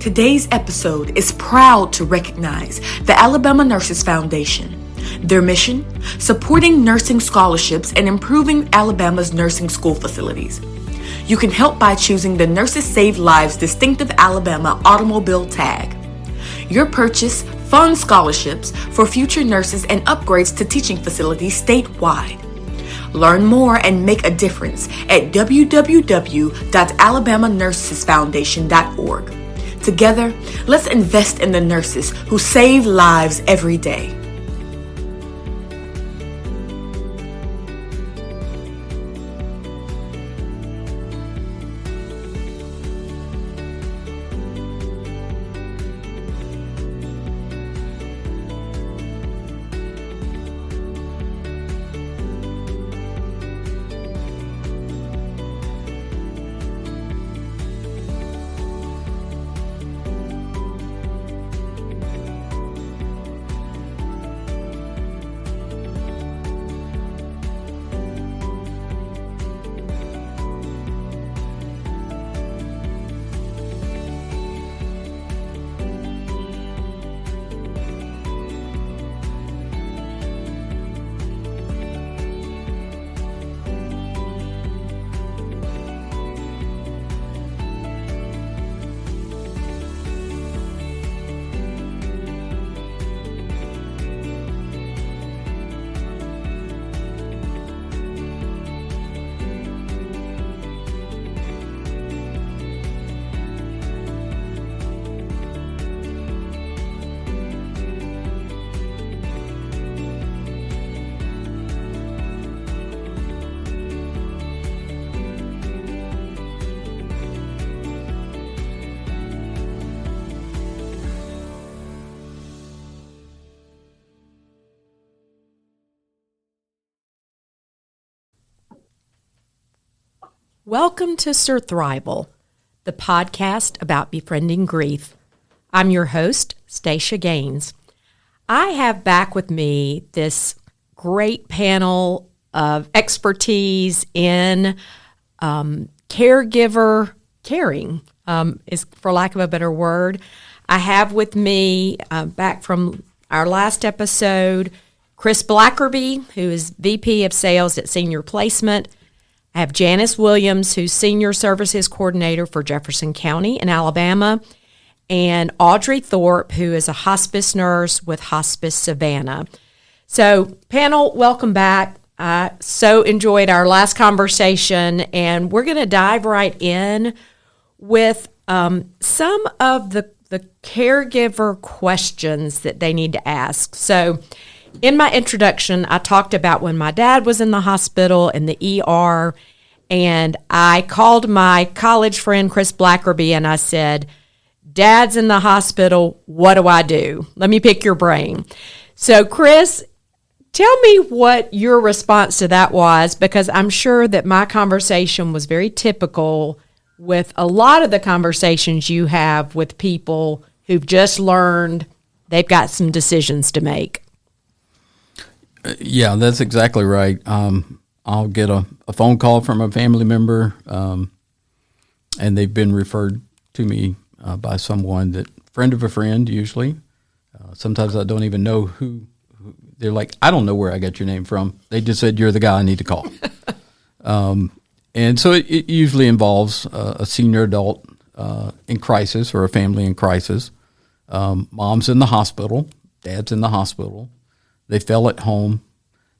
Today's episode is proud to recognize the Alabama Nurses Foundation. Their mission, supporting nursing scholarships and improving Alabama's nursing school facilities. You can help by choosing the Nurses Save Lives distinctive Alabama automobile tag. Your purchase funds scholarships for future nurses and upgrades to teaching facilities statewide. Learn more and make a difference at www.alabamanursesfoundation.org. Together, let's invest in the nurses who save lives every day. Welcome to Surthrival, the podcast about befriending grief. I'm your host, Stacia Gaines. I have back with me this great panel of expertise in caregiver caring, is for lack of a better word. I have with me, back from our last episode, Chris Blackerby, who is VP of Sales at Senior Placement. I have Janice Williams, who's Senior Services Coordinator for Jefferson County in Alabama, and Audrey Thorpe, who is a hospice nurse with Hospice Savannah. So, panel, welcome back. I so enjoyed our last conversation, and we're going to dive right in with some of the caregiver questions that they need to ask. So, in my introduction, I talked about when my dad was in the hospital in the ER, and I called my college friend, Chris Blackerby, and I said, Dad's in the hospital, what do I do? Let me pick your brain. So, Chris, tell me what your response to that was, because I'm sure that my conversation was very typical with a lot of the conversations you have with people who've just learned they've got some decisions to make. Yeah, that's exactly right. I'll get a phone call from a family member, and they've been referred to me by someone that friend of a friend usually. Sometimes I don't even know who. They're like, I don't know where I got your name from. They just said you're the guy I need to call. And so it usually involves a senior adult in crisis or a family in crisis. Mom's in the hospital, dad's in the hospital. They fell at home.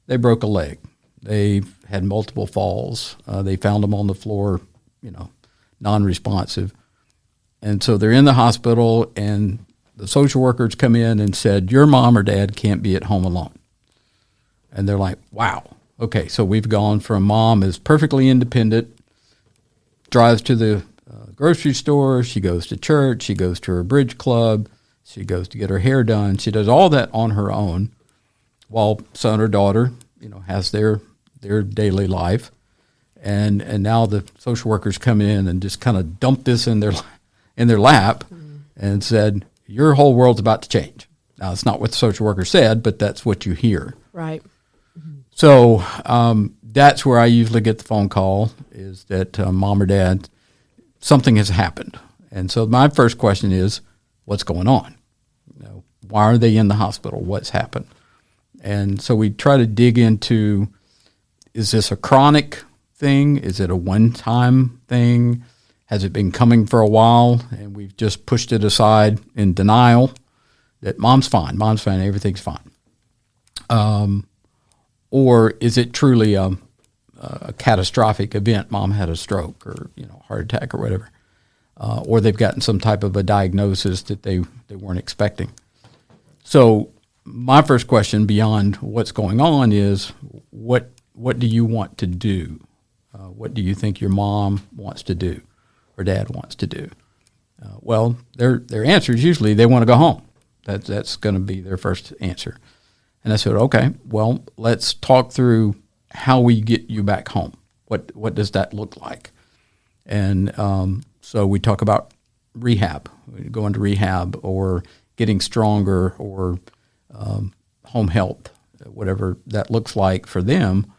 They broke a leg. They had multiple falls. They found them on the floor, non-responsive. And so they're in the hospital, and the social workers come in and said, your mom or dad can't be at home alone. And they're like, wow. Okay, so we've gone from mom is perfectly independent, drives to the grocery store, she goes to church, she goes to her bridge club, she goes to get her hair done. She does all that on her own, while son or daughter, has their daily life, and now the social workers come in and just kind of dump this in their lap, and said, your whole world's about to change. Now, it's not what the social worker said, but that's what you hear. Right. So that's where I usually get the phone call, is that mom or dad, something has happened, And so my first question is, what's going on? Why are they in the hospital? What's happened? And so we try to dig into, is this a chronic thing? Is it a one-time thing? Has it been coming for a while and we've just pushed it aside in denial that mom's fine, everything's fine? Or is it truly a catastrophic event? Mom had a stroke or heart attack or whatever, or they've gotten some type of a diagnosis that they weren't expecting. So my first question beyond what's going on is what do you want to do? What do you think your mom wants to do or dad wants to do? Well, their answer is usually they want to go home. That's going to be their first answer. And I said, okay, well, let's talk through how we get you back home. What does that look like? And so we talk about rehab, going to rehab or getting stronger or home health, whatever that looks like for them,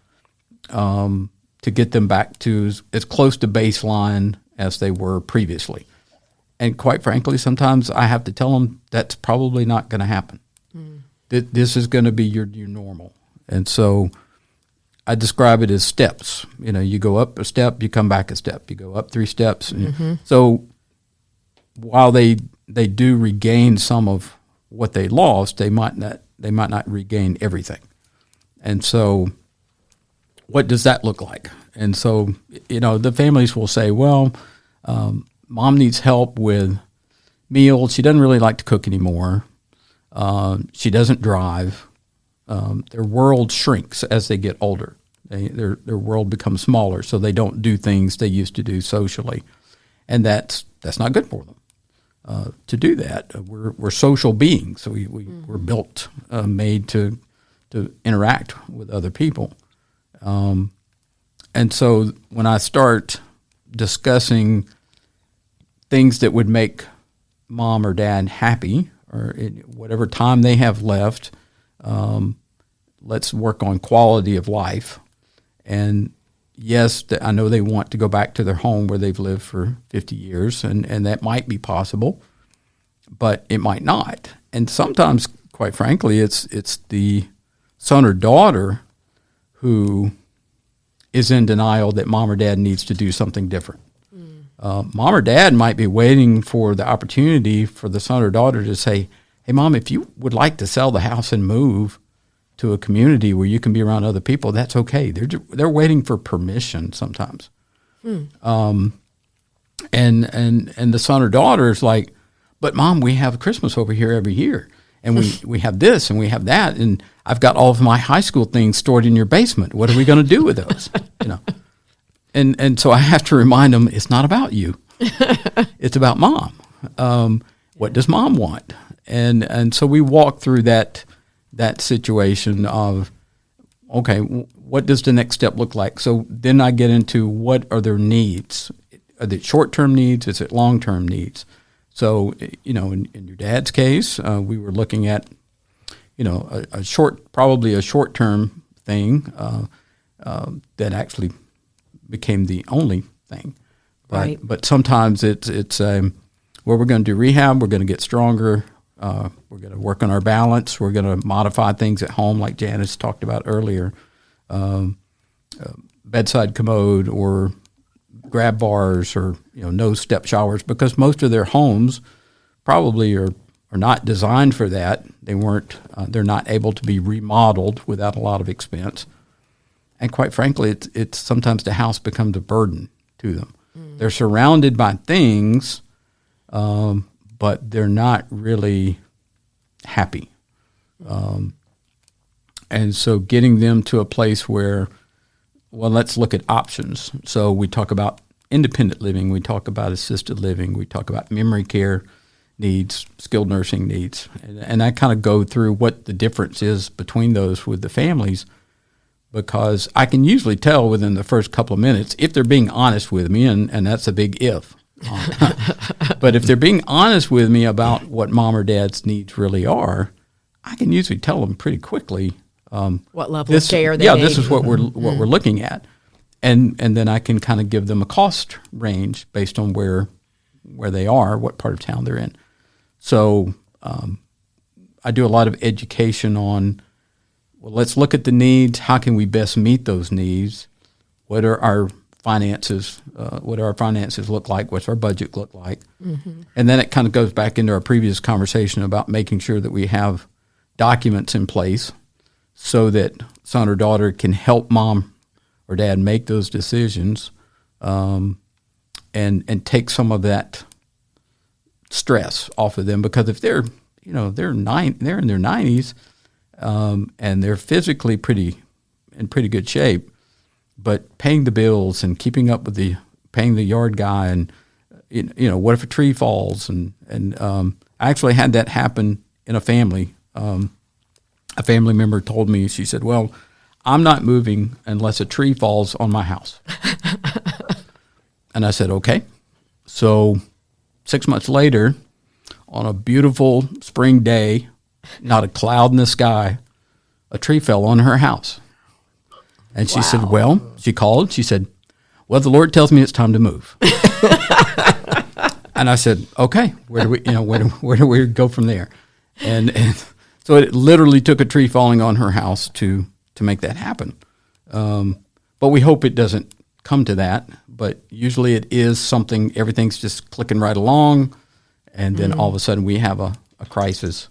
to get them back to as close to baseline as they were previously. And quite frankly, sometimes I have to tell them that's probably not going to happen. This is going to be your new normal. And so I describe it as steps. You go up a step, you come back a step. You go up 3 steps. So while they do regain some of what they lost, they might not regain everything. And so what does that look like? And so, the families will say, well, mom needs help with meals. She doesn't really like to cook anymore. She doesn't drive. Their world shrinks as they get older. Their world becomes smaller, so they don't do things they used to do socially, and that's not good for them to do that. We're social beings, so we're built, made to interact with other people, and so when I start discussing things that would make mom or dad happy, or whatever time they have left, let's work on quality of life. And yes, I know they want to go back to their home where they've lived for 50 years, and that might be possible, but it might not. And sometimes, quite frankly, it's the son or daughter who is in denial that mom or dad needs to do something different. Mom or dad might be waiting for the opportunity for the son or daughter to say, hey, mom, if you would like to sell the house and move to a community where you can be around other people, that's okay. They're waiting for permission sometimes. And the son or daughter is like, but mom, we have Christmas over here every year. And we have this and we have that. And I've got all of my high school things stored in your basement. What are we going to do with those? And so I have to remind them, it's not about you. It's about mom. What does mom want? And so we walk through that situation of, okay, what does the next step look like? So then I get into what are their needs? Are they short-term needs? Is it long-term needs? So, in your dad's case, we were looking at, probably a short-term thing that actually became the only thing. Right. But sometimes it's we're going to do rehab, we're going to get stronger, we're going to work on our balance, we're going to modify things at home like Janice talked about earlier, bedside commode or grab bars or no step showers, because most of their homes probably are not designed for that. They're not able to be remodeled without a lot of expense. And quite frankly, it's sometimes the house becomes a burden to them. They're surrounded by things, but they're not really happy. And so getting them to a place where, well, let's look at options. So we talk about independent living, we talk about assisted living, we talk about memory care needs, skilled nursing needs. And I kind of go through what the difference is between those with the families, because I can usually tell within the first couple of minutes if they're being honest with me, and that's a big if. But if they're being honest with me about what mom or dad's needs really are, I can usually tell them pretty quickly what level of care they need. This is what we're looking at, and then I can kind of give them a cost range based on where where they are, what part of town they're in. So I do a lot of education on, well, let's look at the needs. How can we best meet those needs? What are our finances? What do our finances look like? What's our budget look like? Mm-hmm. And then it kind of goes back into our previous conversation about making sure that we have documents in place so that son or daughter can help mom or dad make those decisions, and take some of that stress off of them. Because if they're in their 90s, and they're physically in pretty good shape, but paying the bills and keeping up with paying the yard guy, and what if a tree falls, and I actually had that happen in a family. A family member told me, she said, "Well, I'm not moving unless a tree falls on my house." And I said, "Okay." So 6 months later, on a beautiful spring day, not a cloud in the sky, a tree fell on her house. And she said, she called, she said, "Well, the Lord tells me it's time to move." And I said, "Okay, where do we go from there?" And so it literally took a tree falling on her house to make that happen. But we hope it doesn't come to that. But usually it is something, everything's just clicking right along, and then all of a sudden we have a crisis.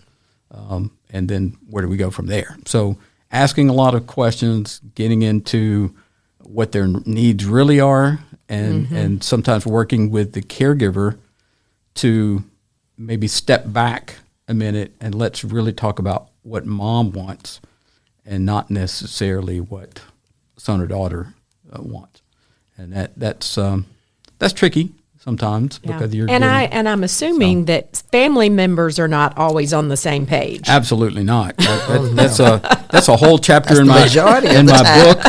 And then where do we go from there? So asking a lot of questions, getting into what their needs really are, and sometimes working with the caregiver to maybe step back a minute and let's really talk about what mom wants and not necessarily what son or daughter wants. And that's tricky sometimes because you're I'm assuming that family members are not always on the same page. Absolutely not. That's a whole chapter in my book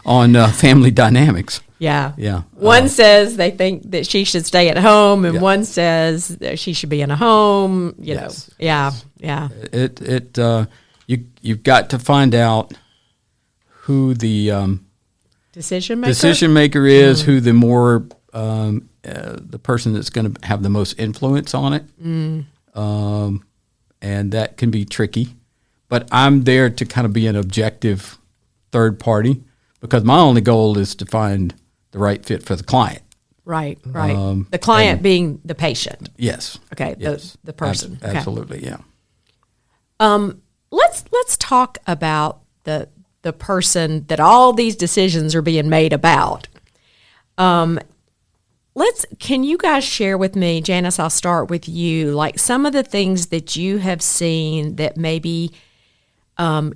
on family dynamics. Yeah. One says they think that she should stay at home, and one says that she should be in a home. Yes. Yeah. You've got to find out who the decision maker is, who the more the person that's going to have the most influence on it, and that can be tricky. But I'm there to kind of be an objective third party because my only goal is to find the right fit for the client. Right. The client being the patient. Yes. Okay. The person. Absolutely. Yeah. Let's talk about the person that all these decisions are being made about. Can you guys share with me, Janice, I'll start with you, like some of the things that you have seen that maybe from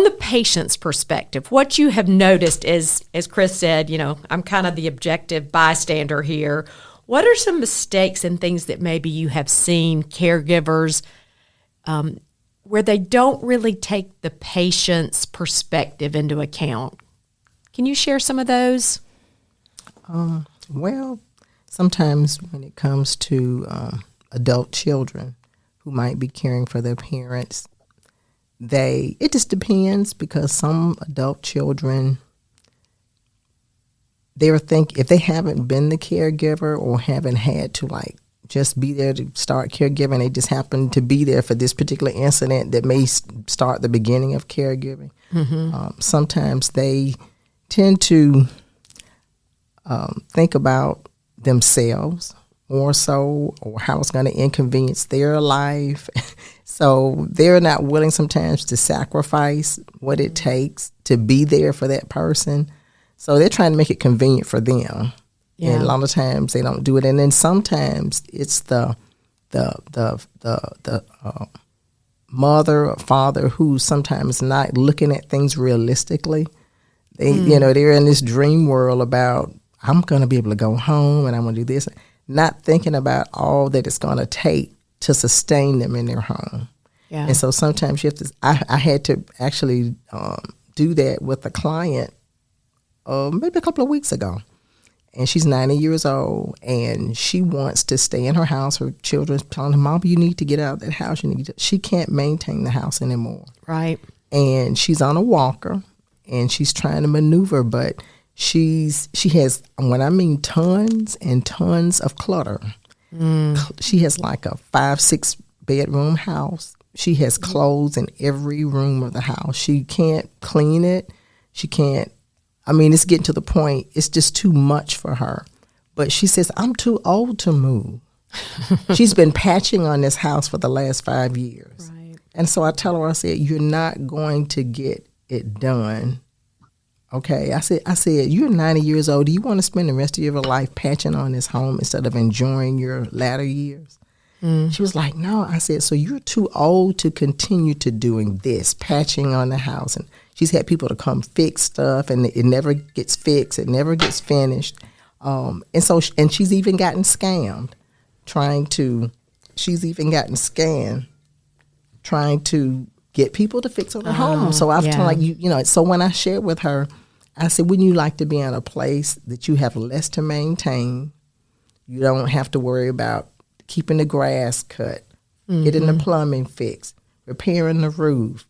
the patient's perspective, what you have noticed is, as Chris said, I'm kind of the objective bystander here. What are some mistakes and things that maybe you have seen caregivers where they don't really take the patient's perspective into account? Can you share some of those? Well, sometimes when it comes to adult children who might be caring for their parents, it just depends because some adult children, if they haven't been the caregiver or haven't had to just be there to start caregiving, they just happen to be there for this particular incident that may start the beginning of caregiving. Sometimes they tend to think about themselves more so, or how it's going to inconvenience their life. So they're not willing sometimes to sacrifice what it takes to be there for that person. So they're trying to make it convenient for them. Yeah. And a lot of times they don't do it. And then sometimes it's the mother or father who's sometimes not looking at things realistically. They, they're in this dream world about, I'm going to be able to go home and I'm going to do this, not thinking about all that it's going to take to sustain them in their home. Yeah. And so sometimes you have to, I had to actually do that with a client maybe a couple of weeks ago. And she's 90 years old, and she wants to stay in her house. Her children's telling her, "Mom, you need to get out of that house. She can't maintain the house anymore." Right. And she's on a walker, and she's trying to maneuver, but she has, when I mean tons and tons of clutter. She has like a 5-6 bedroom house. She has clothes in every room of the house. She can't clean it. She can't, I mean, it's getting to the point, it's just too much for her. But she says, I'm too old to move. She's been patching on this house for the last 5 years. Right. And so I tell her, I said, you're not going to get it done. Okay. I said, you're 90 years old. Do you want to spend the rest of your life patching on this home instead of enjoying your latter years? She was like, no. I said, so you're too old to continue to doing this, patching on the house. And she's had people to come fix stuff, and it never gets fixed. It never gets finished. And she's even gotten scammed trying to get people to fix her home. So I've told, like, you know, so when I shared with her, I said, wouldn't you like to be in a place that you have less to maintain? You don't have to worry about keeping the grass cut, getting the plumbing fixed, repairing the roof.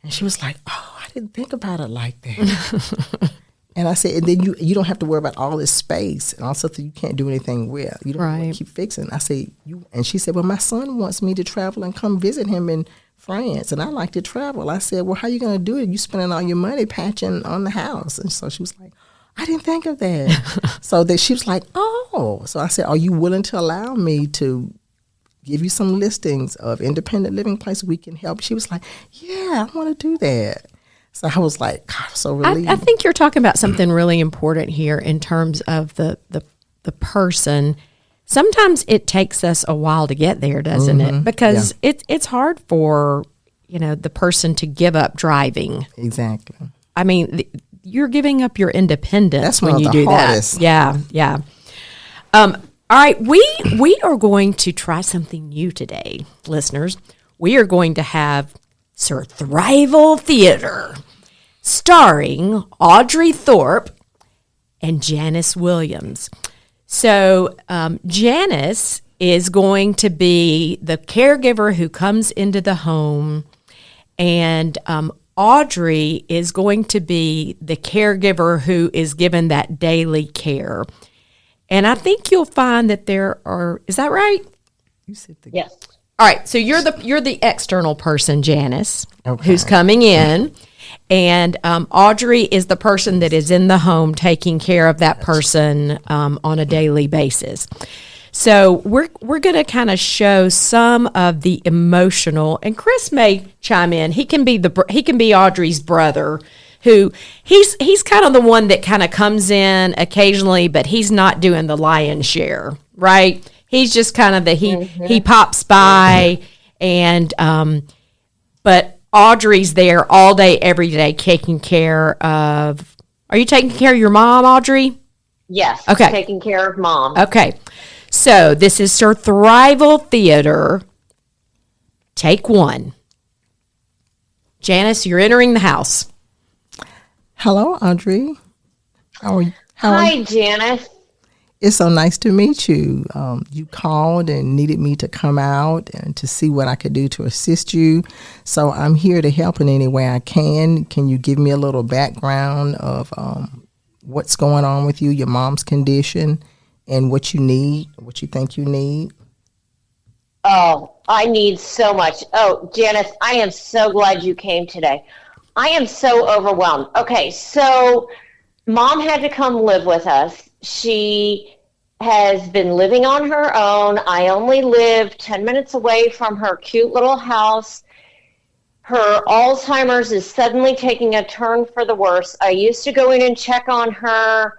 And she was like, oh, I didn't think about it like that. And I said, and then you don't have to worry about all this space and all stuff that you can't do anything with. You don't have to keep fixing. I said, and she said, well, my son wants me to travel and come visit him in France, and I like to travel. I said, well, how are you going to do it? You spending all your money patching on the house. And so she was like, I didn't think of that. So that she was like, oh. So I said, are you willing to allow me to give you some listings of independent living places we can help? She was like, yeah, I want to do that. So I was like, God, so relieved. I think you're talking about something really important here in terms of the person. Sometimes it takes us a while to get there, doesn't it? Because it's hard for, you know, the person to give up driving. Exactly. I mean, you're giving up your independence. That's when you do hardest. that. Yeah. All right, we are going to try something new today, listeners. We are going to have Surthrival Theater, starring Audrey Thorpe and Janice Williams. So Janice is going to be the caregiver who comes into the home, and Audrey is going to be the caregiver who is given that daily care. And I think you'll find that there are, is that right? You said yes. All right, so you're the external person, Janice, Okay. who's coming in, and Audrey is the person that is in the home taking care of that person on a daily basis. So we're going to kind of show some of the emotional, and Chris may chime in. He can be Audrey's brother, who he's kind of the one that kind of comes in occasionally, but he's not doing the lion's share, right? He's just kind of he pops by, and but Audrey's there all day, every day, taking care of. Are you taking care of your mom, Audrey? Yes. Okay. Taking care of Mom. Okay. So this is Surthrival Theater. Take one. Janice, you're entering the house. Hello, Audrey. How are you? Hi, Janice. It's so nice to meet you. You called and needed me to come out and to see what I could do to assist you. So I'm here to help in any way I can. Can you give me a little background of what's going on with you, your mom's condition, and what you need, what you think you need? Oh, I need so much. Oh, Janice, I am so glad you came today. I am so overwhelmed. Okay, so Mom had to come live with us. She has been living on her own. I only live 10 minutes away from her cute little house. Her Alzheimer's is suddenly taking a turn for the worse. I used to go in and check on her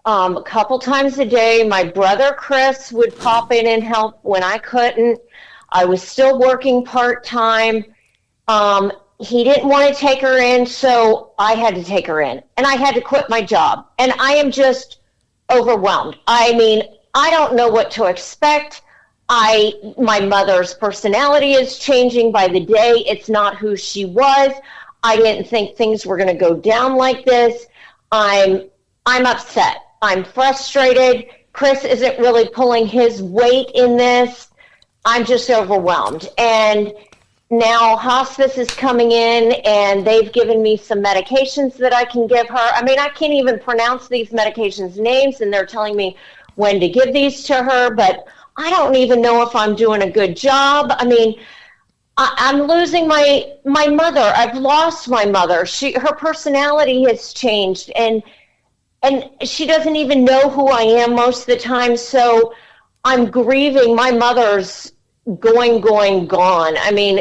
a couple times a day. My brother Chris would pop in and help when I couldn't. I was still working part-time. He didn't want to take her in, so I had to take her in. And I had to quit my job. And I am just overwhelmed. I mean, I don't know what to expect. My mother's personality is changing by the day. It's not who she was. I didn't think things were going to go down like this. I'm upset. I'm frustrated. Chris isn't really pulling his weight in this. I'm just overwhelmed. And now hospice is coming in and they've given me some medications that I can give her. I mean, I can't even pronounce these medications names, and they're telling me when to give these to her, but I don't even know if I'm doing a good job. I mean, I'm losing my mother. I've lost my mother. Her personality has changed, and she doesn't even know who I am most of the time. So I'm grieving. My mother's gone. I mean,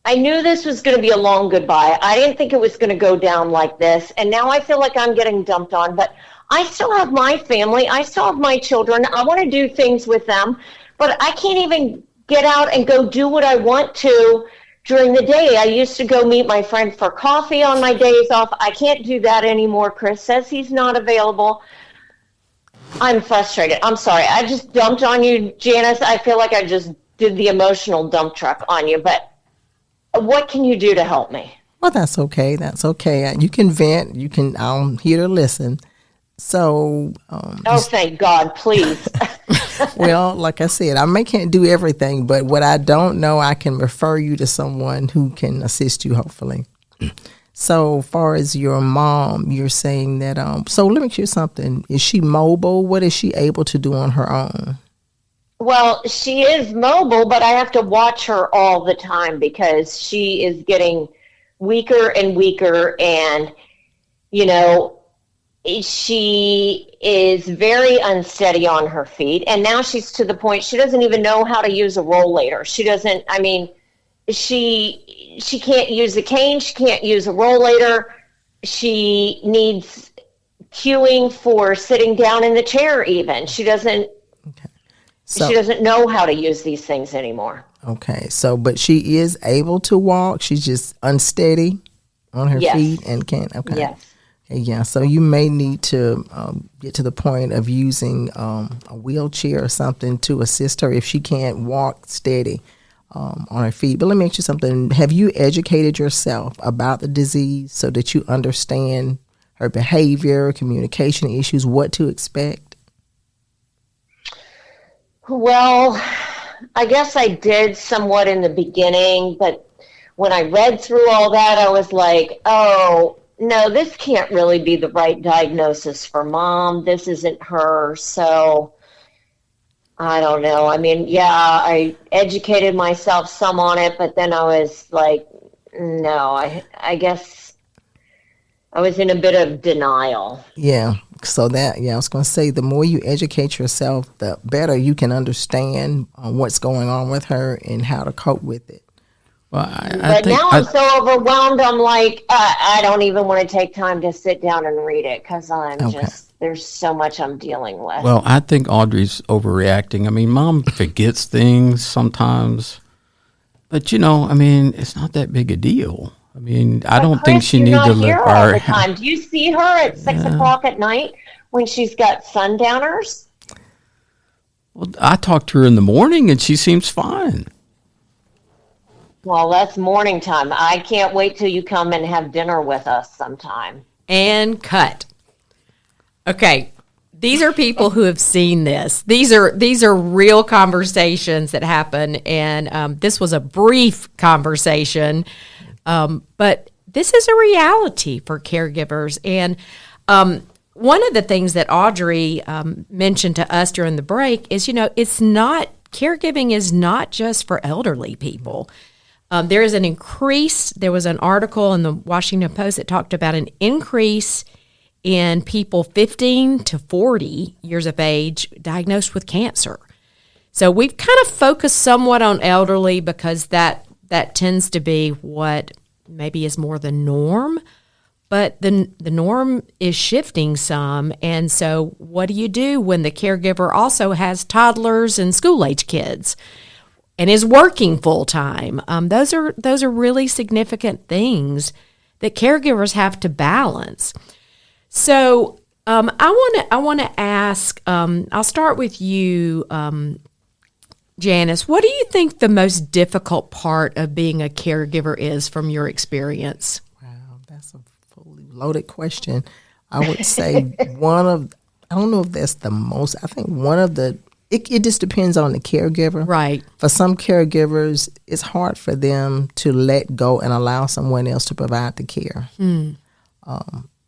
I knew this was going to be a long goodbye. I didn't think it was going to go down like this. And now I feel like I'm getting dumped on, but I still have my family. I still have my children. I want to do things with them, but I can't even get out and go do what I want to during the day. I used to go meet my friend for coffee on my days off. I can't do that anymore. Chris says he's not available. I'm frustrated. I'm sorry. I just dumped on you, Janice. I feel like I just did the emotional dump truck on you, but what can you do to help me? Well, that's okay. That's okay. You can vent. I'm here to listen. So, thank God, please. well, like I said, I can't do everything, but what I don't know, I can refer you to someone who can assist you, hopefully. So, far as your mom, you're saying that, so let me ask you something. Is she mobile? What is she able to do on her own? Well, she is mobile, but I have to watch her all the time because she is getting weaker and weaker, and, she is very unsteady on her feet, and now she's to the point she doesn't even know how to use a rollator. She can't use a cane, she can't use a rollator. She needs cueing for sitting down in the chair even. She doesn't know how to use these things anymore. Okay, but she is able to walk, she's just unsteady on her feet and can't, okay. Yes. Yeah, so you may need to get to the point of using a wheelchair or something to assist her if she can't walk steady on her feet. But let me ask you something. Have you educated yourself about the disease so that you understand her behavior, communication issues, what to expect? Well, I guess I did somewhat in the beginning, but when I read through all that, I was like, oh, no, this can't really be the right diagnosis for Mom. This isn't her. So I don't know. I mean, yeah, I educated myself some on it, but then I was like, no, I guess I was in a bit of denial. Yeah. So I was going to say, the more you educate yourself, the better you can understand what's going on with her and how to cope with it. Well, I'm so overwhelmed. I'm like, I don't even want to take time to sit down and read it because there's so much I'm dealing with. Well, I think Audrey's overreacting. I mean, Mom forgets things sometimes, but it's not that big a deal. I mean, I don't think she needs to live all the time. Do you see her at 6 o'clock at night when she's got sundowners? Well, I talk to her in the morning and she seems fine. Well, that's morning time. I can't wait till you come and have dinner with us sometime. And cut. Okay, these are people who have seen this. These are real conversations that happen, and this was a brief conversation, but this is a reality for caregivers. And one of the things that Audrey mentioned to us during the break is, caregiving is not just for elderly people. There was an article in the Washington Post that talked about an increase in people 15 to 40 years of age diagnosed with cancer. So we've kind of focused somewhat on elderly because that tends to be what maybe is more the norm, but the norm is shifting some. And so what do you do when the caregiver also has toddlers and school-age kids and is working full-time? Those are really significant things that caregivers have to balance. So I want to ask. I'll start with you, Janice. What do you think the most difficult part of being a caregiver is from your experience? Wow, that's a fully loaded question. I would say I don't know if that's the most. I think one of the it just depends on the caregiver. Right. For some caregivers, it's hard for them to let go and allow someone else to provide the care.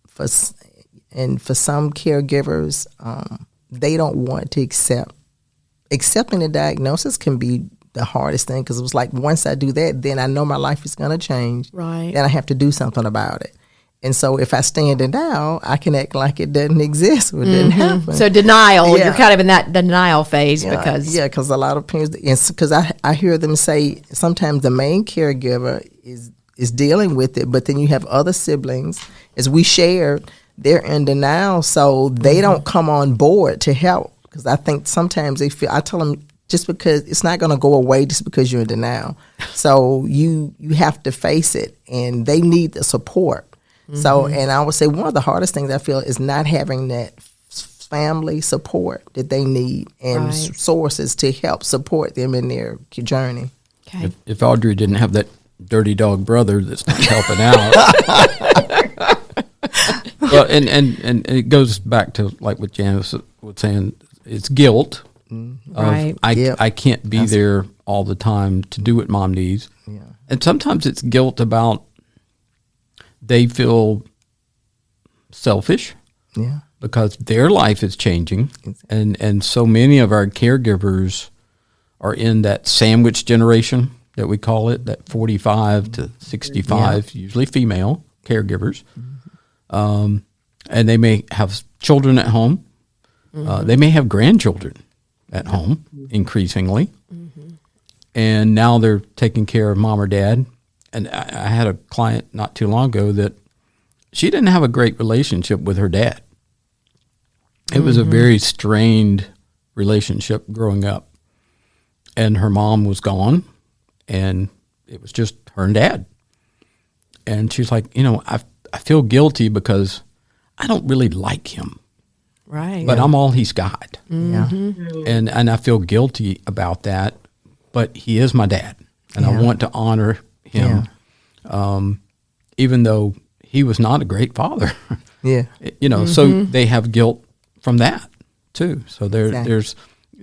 For some caregivers, they don't want to accepting the diagnosis can be the hardest thing, because it was like, once I do that, then I know my life is going to change. Right. Then I have to do something about it. And so if I stay in denial, I can act like it doesn't exist or it didn't happen. So denial, Yeah. you're kind of in that denial phase because because a lot of parents, because I hear them say sometimes the main caregiver is dealing with it, but then you have other siblings, as we shared, they're in denial, so they don't come on board to help. Because I think sometimes they feel, I tell them, just because it's not going to go away just because you're in denial. So you have to face it, and they need the support. So, and I would say one of the hardest things I feel is not having that family support that they need and sources to help support them in their journey. Okay. If Audrey didn't have that dirty dog brother that's not helping out. Well, and it goes back to like what Janice was saying. It's guilt. Right. I can't be there all the time to do what mom needs. Yeah. And sometimes it's guilt about they feel selfish. Yeah. Because their life is changing. And so many of our caregivers are in that sandwich generation that we call it, that 45 to 65, usually female caregivers. And they may have children at home. They may have grandchildren at home, increasingly. And now they're taking care of mom or dad. And I had a client not too long ago that she didn't have a great relationship with her dad. It was a very strained relationship growing up. And her mom was gone, and it was just her and dad. And she's like, I feel guilty because I don't really like him. Right. But I'm all he's got. Yeah. And I feel guilty about that, but he is my dad, and I want to honor him, even though he was not a great father. Yeah. So they have guilt from that too. So there's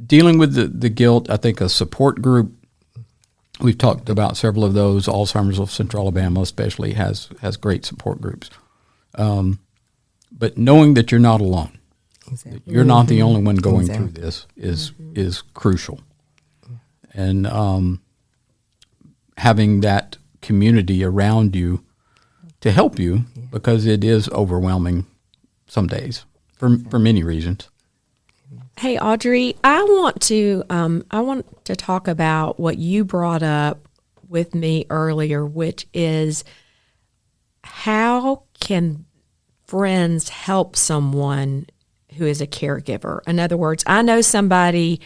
dealing with the guilt. I think a support group, we've talked about several of those. Alzheimer's of Central Alabama especially has great support groups. But knowing that you're not alone, that you're not the only one going through this is crucial. And having that community around you to help you, because it is overwhelming some days for many reasons. Hey, Audrey, I want to talk about what you brought up with me earlier, which is how can friends help someone who is a caregiver? In other words, I know somebody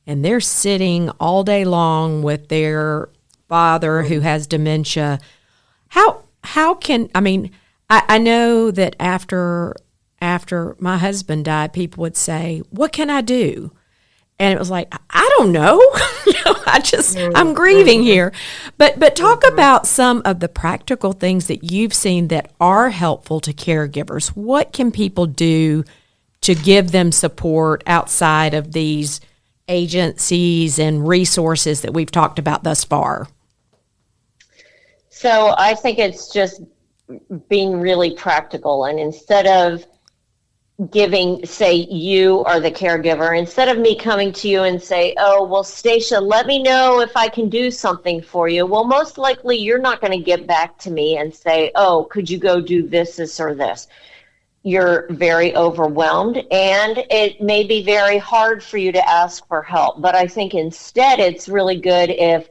and they're sitting all day long with their father who has dementia. How can, I know that after my husband died, people would say, what can I do? And it was like, I don't know. I'm grieving here. But talk about some of the practical things that you've seen that are helpful to caregivers. What can people do to give them support outside of these agencies and resources that we've talked about thus far? So I think it's just being really practical, and instead of say you are the caregiver, instead of me coming to you and say, oh, well, Stacia, let me know if I can do something for you. Well, most likely you're not going to get back to me and say, oh, could you go do this, or this? You're very overwhelmed, and it may be very hard for you to ask for help. But I think instead it's really good if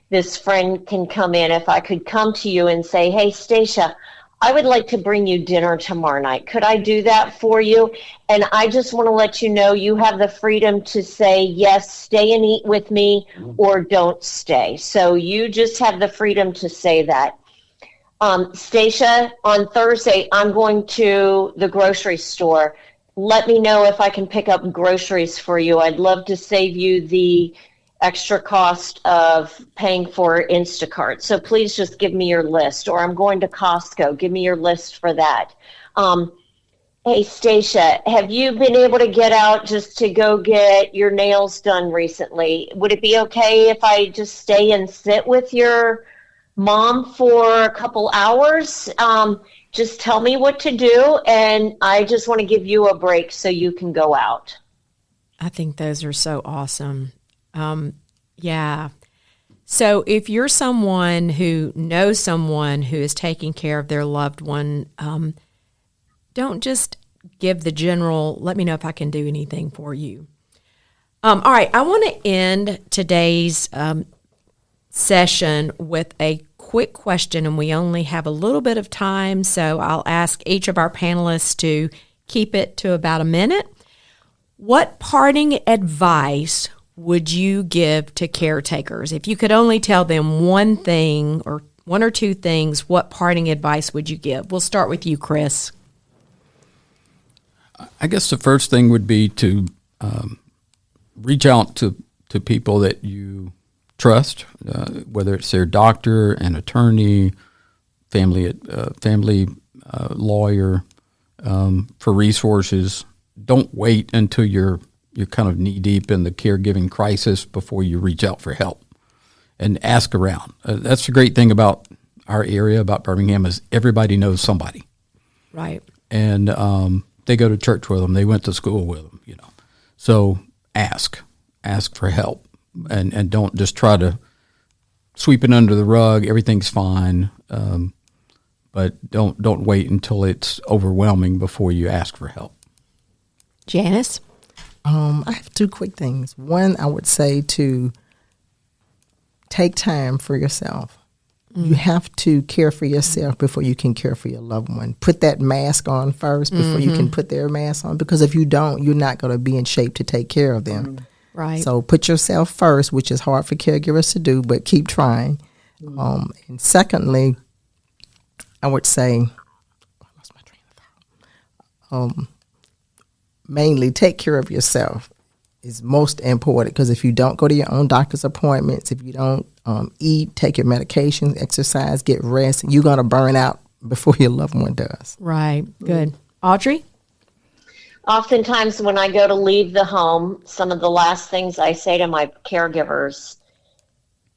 this friend can come in, if I could come to you and say, hey, Stacia, I would like to bring you dinner tomorrow night. Could I do that for you? And I just want to let you know you have the freedom to say, yes, stay and eat with me, or don't stay. So you just have the freedom to say that. Stacia, on Thursday, I'm going to the grocery store. Let me know if I can pick up groceries for you. I'd love to save you the extra cost of paying for Instacart. So please just give me your list. Or I'm going to Costco. Give me your list for that. Hey, Stacia, have you been able to get out just to go get your nails done recently? Would it be okay if I just stay and sit with your mom for a couple hours? Just tell me what to do, and I just want to give you a break so you can go out. I think those are so awesome. Yeah. So if you're someone who knows someone who is taking care of their loved one, don't just give the general, let me know if I can do anything for you. All right, I want to end today's session with a quick question, and we only have a little bit of time, so I'll ask each of our panelists to keep it to about a minute. What parting advice would you give to caretakers? If you could only tell them one thing or one or two things, what parting advice would you give? We'll start with you, Chris. I guess the first thing would be to reach out to people that you trust, whether it's their doctor, an attorney, family lawyer, for resources. Don't wait until you're kind of knee deep in the caregiving crisis before you reach out for help, and ask around. That's the great thing about our area, about Birmingham, is everybody knows somebody. Right. And they go to church with them. They went to school with them, So ask for help, and don't just try to sweep it under the rug. Everything's fine, but don't wait until it's overwhelming before you ask for help. Janice? I have two quick things. One, I would say to take time for yourself. You have to care for yourself before you can care for your loved one. Put that mask on first before you can put their mask on, because if you don't, you're not going to be in shape to take care of them. Right. So put yourself first, which is hard for caregivers to do, but keep trying. And secondly, I would say, I lost my train of thought. Mainly take care of yourself is most important, because if you don't go to your own doctor's appointments, if you don't eat, take your medications, exercise, get rest, you're going to burn out before your loved one does. Right. Good. Audrey? Oftentimes when I go to leave the home, some of the last things I say to my caregivers,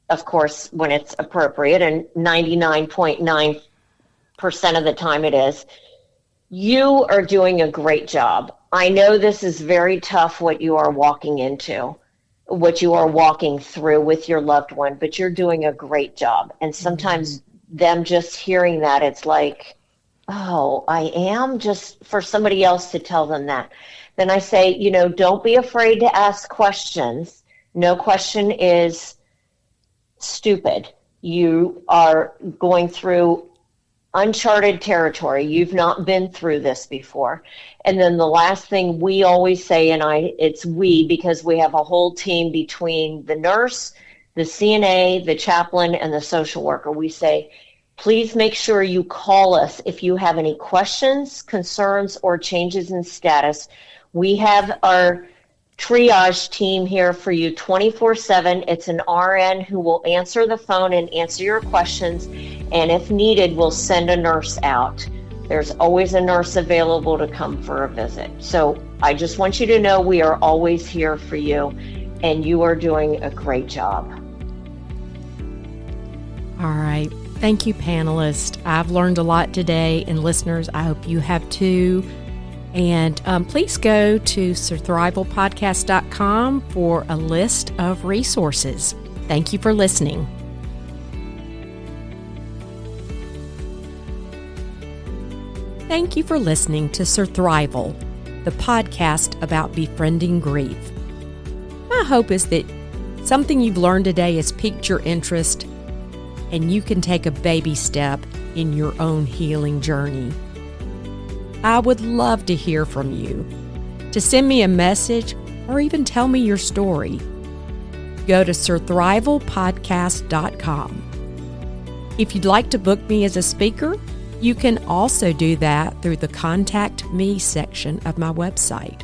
of course, when it's appropriate, and 99.9% of the time it is, you are doing a great job. I know this is very tough, what you are walking into, what you are walking through with your loved one, but you're doing a great job. And sometimes them just hearing that, it's like, oh, I am, just for somebody else to tell them that. Then I say, don't be afraid to ask questions. No question is stupid. You are going through uncharted territory. You've not been through this before. And then the last thing we always say, and it's we, because we have a whole team between the nurse, the CNA, the chaplain, and the social worker. We say, please make sure you call us if you have any questions, concerns, or changes in status. We have our triage team here for you 24/7. It's an RN who will answer the phone and answer your questions, and if needed, we'll send a nurse out. There's always a nurse available to come for a visit. So I just want you to know we are always here for you, and you are doing a great job. All right. Thank you, panelists. I've learned a lot today, and listeners, I hope you have too. And please go to surthrivalpodcast.com for a list of resources. Thank you for listening. Thank you for listening to Surthrival, the podcast about befriending grief. My hope is that something you've learned today has piqued your interest, and you can take a baby step in your own healing journey. I would love to hear from you. To send me a message or even tell me your story, go to surthrivalpodcast.com. If you'd like to book me as a speaker, you can also do that through the Contact Me section of my website.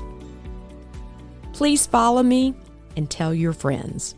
Please follow me and tell your friends.